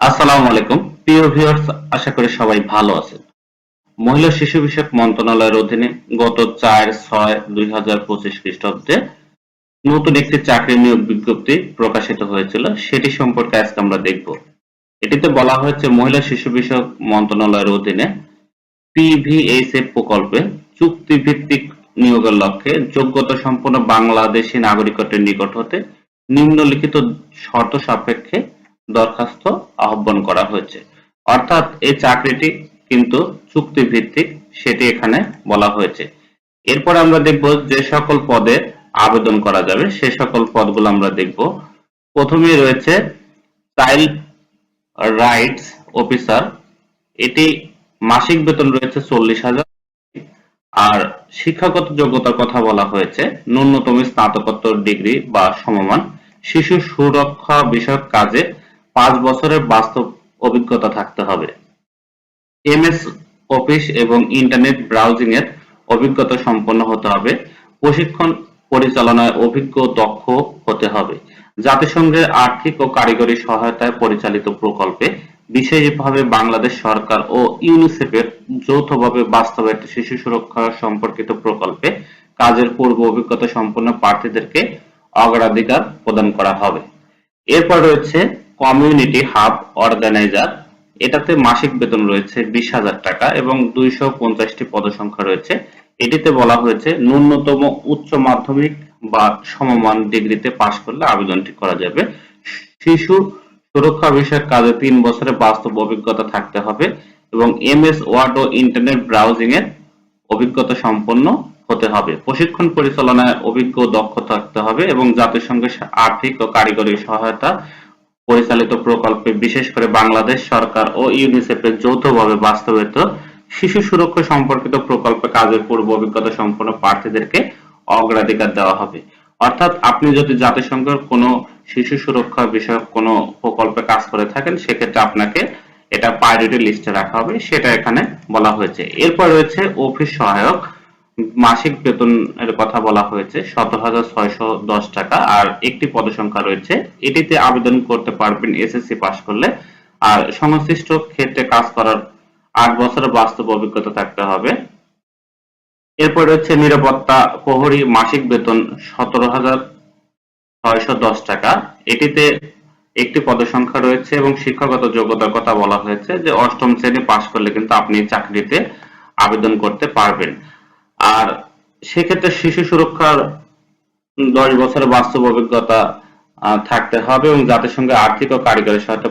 আসসালামু আলাইকুম প্রিয় ভিউয়ার্স, আশা করি সবাই ভালো আছেন। মহিলা শিশু বিষয়ক মন্ত্রণালয়ের অধীনে গত 4/6/2025 খ্রিস্টাব্দে নতুন একটি চাকরি নিয়োগ বিজ্ঞপ্তি প্রকাশিত হয়েছিল, সেটি সম্পর্কে আজকে আমরা দেখব। এটিতে বলা হয়েছে মহিলা শিশু বিষয়ক মন্ত্রণালয়ের অধীনে পিভিএসএ প্রকল্পে চুক্তিভিত্তিক নিয়োগের লক্ষ্যে যোগ্যতা সম্পন্ন বাংলাদেশী নাগরিকদের নিকট হতে নিম্নলিখিত শর্ত সাপেক্ষে দরখাস্ত আহ্বান করা হয়েছে। অর্থাৎ এই চাকরিটি কিন্তু চুক্তিভিত্তিক, সেটি এখানে বলা হয়েছে। এরপর আমরা দেখব যে সকল পদে আবেদন করা যাবে সে সকল পদগুলো আমরা দেখব। প্রথমেই রয়েছে চাইল্ড রাইটস অফিসার, এটি মাসিক বেতন রয়েছে 40,000। আর শিক্ষাগত যোগ্যতার কথা বলা হয়েছে ন্যূনতম স্নাতকোত্তর ডিগ্রি বা সমমান, শিশু সুরক্ষা বিষয়ক কাজে 5 বছরের বাস্তব অভিজ্ঞতা থাকতে হবে, এমএস অফিস এবং ইন্টারনেট ব্রাউজিং এর অভিজ্ঞতা সম্পন্ন হতে হবে, প্রশিক্ষণ পরিচালনায় অভিজ্ঞ দক্ষ হতে হবে, জাতিসংঘের আর্থিক ও কারিগরি সহায়তায় পরিচালিত প্রকল্পে, বিশেষভাবে বাংলাদেশ সরকার ও ইউনিসেফের যৌথভাবে বাস্তবায়িত শিশু সুরক্ষা সম্পর্কিত প্রকল্পে কাজের পূর্ব অভিজ্ঞতা সম্পন্ন প্রার্থীদেরকে অগ্রাধিকার প্রদান করা হবে। এরপর রয়েছে কমিউনিটি হাব অর্গানাইজার, এটাতে মাসিক বেতন রয়েছে 20,000 টাকা এবং 250টি পদসংখ্যা রয়েছে। এটিতে বলা হয়েছে ন্যূনতম উচ্চ মাধ্যমিক বা সমমান ডিগ্রিতে পাশ করলে আবেদনটি করা যাবে। শিশু সুরক্ষা বিষয়ক কাজে 3 বছরের বাস্তব অভিজ্ঞতা থাকতে হবে এবং এমএস ওয়ার্ড ও ইন্টারনেট ব্রাউজিং এর অভিজ্ঞতা সম্পন্ন হতে হবে, প্রশিক্ষণ পরিচালনায় অভিজ্ঞ দক্ষ থাকতে হবে এবং জাতিসংঘের আর্থিক ও কারিগরি সহায়তা পরিচালিত প্রকল্পে, বিশেষ করে বাংলাদেশ সরকার ও ইউনিসেফের যৌথভাবে বাস্তবায়িত শিশু সুরক্ষা সম্পর্কিত প্রকল্পে কাজের পূর্ব অভিজ্ঞতা সম্পন্ন প্রার্থীদেরকে অগ্রাধিকার দেওয়া হবে। অর্থাৎ আপনি যদি জাতিসংঘের কোনো শিশু সুরক্ষা বিষয়ক কোনো প্রকল্পে কাজ করে থাকেন সেক্ষেত্রে আপনাকে এটা প্রায়োরিটি লিস্টে রাখা হবে, সেটা এখানে বলা হয়েছে। এরপর রয়েছে অফিস সহায়ক, মাসিক বেতনের কথা বলা হয়েছে 17,610 টাকা আর একটি পদসংখ্যা রয়েছে। এটিতে আবেদন করতে পারবেন এসএসসি পাস করলে। আর সংশ্লিষ্ট ক্ষেত্রে কাজ করার 8 বছরের বাস্তব অভিজ্ঞতা থাকতে হবে। এরপর রয়েছে নিরাপত্তা প্রহরী, মাসিক বেতন 17,610 টাকা, এটিতে একটি পদসংখ্যা রয়েছে এবং শিক্ষাগত যোগ্যতার কথা বলা হয়েছে যে 8ম শ্রেণী পাস করলে কিন্তু আপনি চাকরিতে আবেদন করতে পারবেন। আর সেক্ষেত্রে শিশু সুরক্ষার 10 বছরের বাস্তব অভিজ্ঞতা থাকতে হবে এবং জাতিসংঘের আর্থিক ও কারিগরি সহায়তা